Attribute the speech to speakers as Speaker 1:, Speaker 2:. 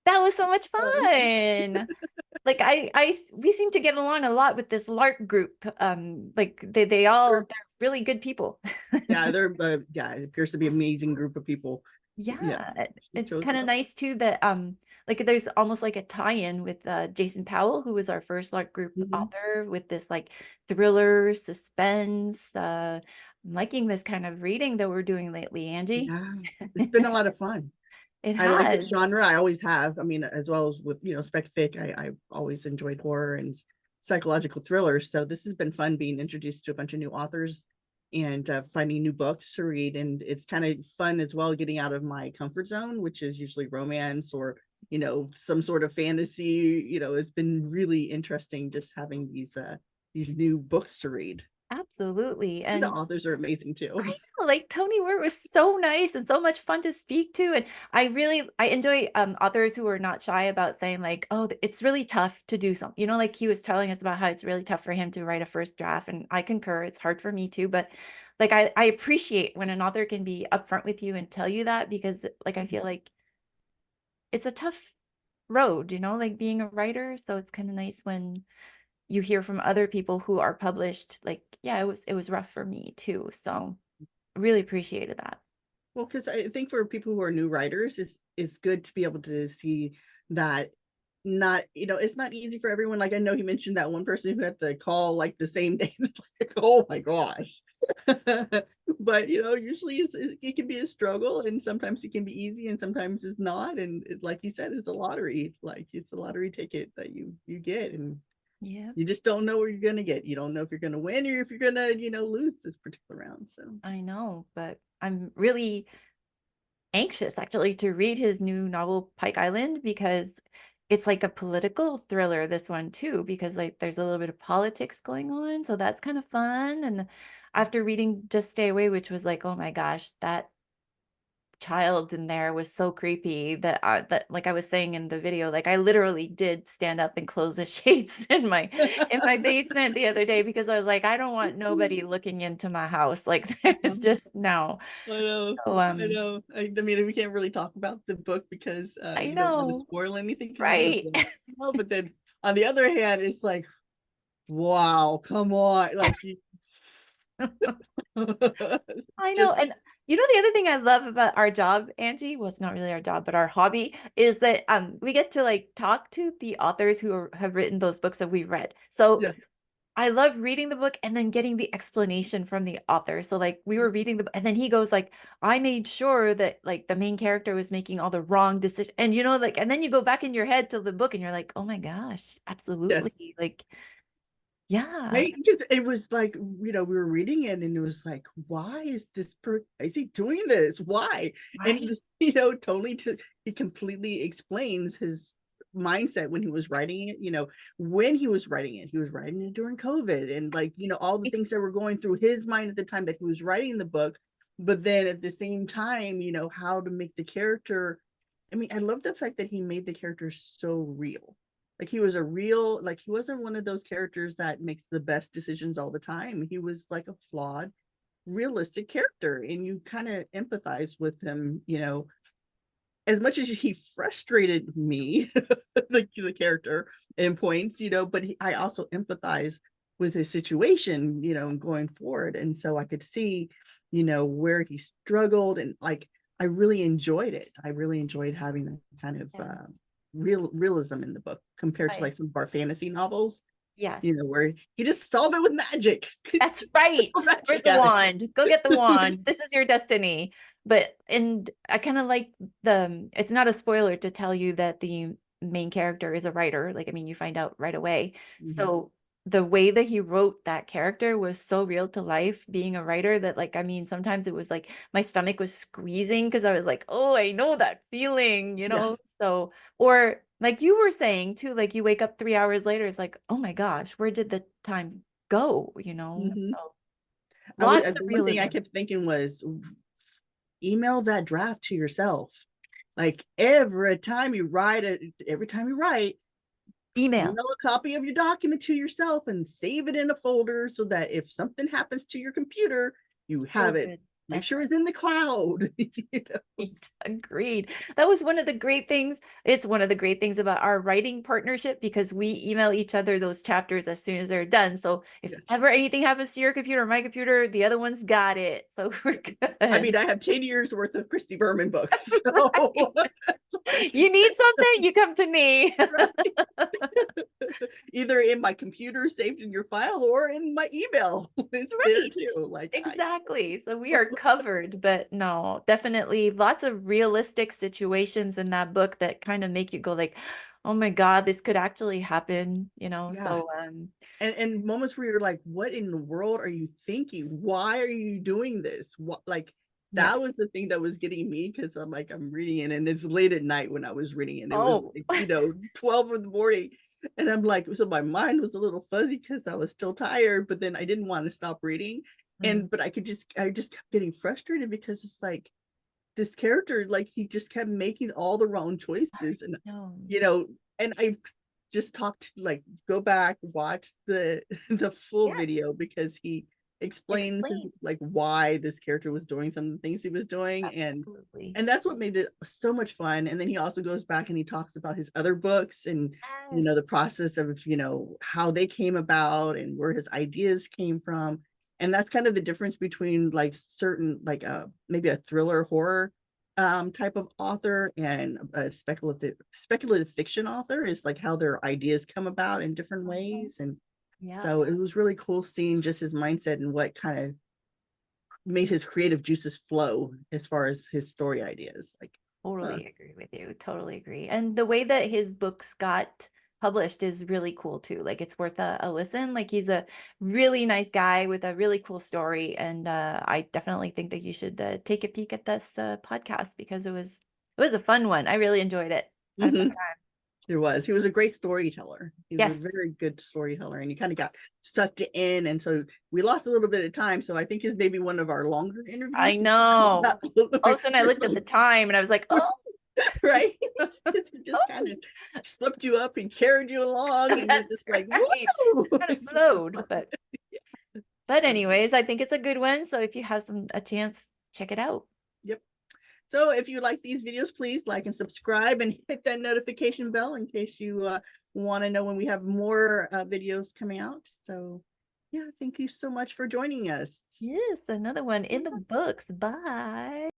Speaker 1: That was so much fun. Like we seem to get along a lot with this LARC group. Like they're really good people.
Speaker 2: Yeah, they're yeah, it appears to be an amazing group of people. Yeah,
Speaker 1: Yeah,
Speaker 2: she
Speaker 1: it's
Speaker 2: chose
Speaker 1: kind of
Speaker 2: well.
Speaker 1: nice too that like there's almost like a tie-in with Jason Powell, who was our first LARC group
Speaker 2: Mhm.
Speaker 1: author, with this like thriller suspense. I'm liking this kind of reading that we're doing lately, Angie.
Speaker 2: Yeah, it's been a lot of fun.
Speaker 1: It
Speaker 2: I like this
Speaker 1: has.
Speaker 2: genre. I always have. I mean, as well as with, spec fic, I always enjoyed horror and psychological thrillers. So this has been fun being introduced to a bunch of new authors and finding new books to read. And it's kind of fun as well getting out of my comfort zone, which is usually romance or, some sort of fantasy. It's been really interesting just having these new books to read.
Speaker 1: Absolutely.
Speaker 2: And the
Speaker 1: And
Speaker 2: authors are amazing
Speaker 1: I
Speaker 2: too.
Speaker 1: know, like Tony Wirt was so nice and so much fun to speak to. And I enjoy authors who are not shy about saying like, oh, it's really tough to do something. Like he was telling us about how it's really tough for him to write a first draft. And I concur, it's hard for me too. But like I appreciate when an author can be upfront with you and tell you that, because like I feel like it's a tough road, like being a writer. So it's kind of nice when you hear from other people who are published, like, yeah, it was rough for me too. So really appreciated that.
Speaker 2: Well, because I think for people who are new writers, it's good to be able to see that not, it's not easy for everyone. Like I know he mentioned that one person who had to call like the same day. Like, oh my gosh. But usually it can be a struggle, and sometimes it can be easy and sometimes it's not. And like you said, it's a lottery. Like it's a lottery ticket that you get, and
Speaker 1: Yeah,
Speaker 2: you just don't know where you're gonna get. You don't know if you're gonna win or if you're gonna, lose this particular round. So
Speaker 1: I know, but I'm really anxious actually to read his new novel Pike Island, because it's like a political thriller, this one too, because like there's a little bit of politics going on, so that's kind of fun. And after reading Just Stay Away, which was like, oh my gosh, that child in there was so creepy, that like I was saying in the video, like I literally did stand up and close the shades in my basement the other day, because I was like, I don't want nobody looking into my house. Like there's just no.
Speaker 2: I know.
Speaker 1: So
Speaker 2: I know. I mean, we can't really talk about the book because
Speaker 1: I
Speaker 2: you don't want to
Speaker 1: know,
Speaker 2: spoil anything because it's a
Speaker 1: right?
Speaker 2: but then on the other hand, it's like, wow, come on, like you
Speaker 1: I know.
Speaker 2: just
Speaker 1: And the other thing I love about our job, Angie, well, it's not really our job, but our hobby, is that we get to like talk to the authors who have written those books that we've read. So
Speaker 2: yeah.
Speaker 1: I love reading the book and then getting the explanation from the author. So like we were reading and then he goes like, I made sure that like the main character was making all the wrong decisions. And like, and then you go back in your head to the book and you're like, oh my gosh,
Speaker 2: Yes.
Speaker 1: absolutely. Like, yeah,
Speaker 2: Right, because it was like, we were reading it and it was like, why is he doing this? Why?
Speaker 1: right.
Speaker 2: And totally he completely explains his mindset when he was writing it. When he was writing it during COVID, and like, all the things that were going through his mind at the time that he was writing the book. But then at the same time, how to make the character. I mean, I love the fact that he made the character so real. Like he was like he wasn't one of those characters that makes the best decisions all the time. He was like a flawed, realistic character, and you kind of empathize with him, as much as he frustrated me, the character in points, but I also empathize with his situation, going forward. And so I could see, where he struggled, and like I really enjoyed it. I really enjoyed having that kind of
Speaker 1: Yeah.
Speaker 2: realism in the book compared to
Speaker 1: I,
Speaker 2: like some of our fantasy novels,
Speaker 1: yes.
Speaker 2: where he just solved it with magic.
Speaker 1: That's right. Where's
Speaker 2: Magic
Speaker 1: the
Speaker 2: at it.
Speaker 1: wand? Go get the wand. This is your destiny. And I kind of like it's not a spoiler to tell you that the main character is a writer. Like, I mean, you find out right away.
Speaker 2: Mhm.
Speaker 1: So the way that he wrote that character was so real to life, being a writer, that like, I mean, sometimes it was like my stomach was squeezing because I was like, oh, I know that feeling,
Speaker 2: Yeah.
Speaker 1: So, or like you were saying too, like you wake up 3 hours later, it's like, oh my gosh, where did the time go?
Speaker 2: Mhm.
Speaker 1: So lots of
Speaker 2: The one thing I
Speaker 1: realism.
Speaker 2: kept thinking was email that draft to yourself. Like every time you write,
Speaker 1: Email.
Speaker 2: email a copy of your document to yourself and save it in a folder so that if something happens to your computer, you
Speaker 1: So
Speaker 2: have it
Speaker 1: good.
Speaker 2: make sure it's in the cloud.
Speaker 1: Agreed. That was one of the great things. It's one of the great things about our writing partnership because we email each other those chapters as soon as they're done. So if ever anything happens to your computer or my computer, the other one's got it. So we're good.
Speaker 2: I mean, I have 10 years worth of Christie Berman books. So.
Speaker 1: Right. You need something, you come to me.
Speaker 2: Either in my computer saved in your file or in my email. It's there too. Like
Speaker 1: exactly. So we are covered, but no, definitely lots of realistic situations in that book that kind of make you go like, oh my God, this could actually happen, you know?
Speaker 2: Yeah.
Speaker 1: So,
Speaker 2: and moments where you're like, what in the world are you thinking? Why are you doing this? What, like, that was the thing that was getting me, because I'm like, I'm reading it and it's late at night when I was reading it. It was, you know, 12 in the morning. And I'm like, so my mind was a little fuzzy because I was still tired, but then I didn't want to stop reading. But I just kept getting frustrated because it's like, this character, like, he just kept making all the wrong choices. And, you know, and I just talked, like, go back, watch the full video, because he explains his, like, why this character was doing some of the things he was doing. And that's what made it so much fun. And then he also goes back and he talks about his other books and, you know, the process of, you know, how they came about and where his ideas came from. And that's kind of the difference between, like, certain, like, maybe a thriller horror type of author and a speculative fiction author, is like how their ideas come about in different ways. And so it was really cool seeing just his mindset and what kind of made his creative juices flow as far as his story ideas. Like,
Speaker 1: totally agree with you. Totally agree. And the way that his books got published is really cool too. Like it's worth a listen. Like he's a really nice guy with a really cool story. And I definitely think that you should take a peek at this podcast because it was a fun one. I really enjoyed it. Had a fun time.
Speaker 2: He was a great storyteller. He was a
Speaker 1: Yes.
Speaker 2: very good storyteller, and he kind of got sucked in. And so we lost a little bit of time. So I think it's maybe one of our longer interviews.
Speaker 1: I know. All of a sudden I looked at the time and I was like, oh,
Speaker 2: right. It just kind of swept you up and carried you along. And you're just like, whoa.
Speaker 1: It's kind of slowed, but anyways, I think it's a good one. So if you have a chance, check it out.
Speaker 2: Yep. So if you like these videos, please like and subscribe and hit that notification bell in case you want to know when we have more videos coming out. So yeah, thank you so much for joining us.
Speaker 1: Yes, another one in the books. Bye.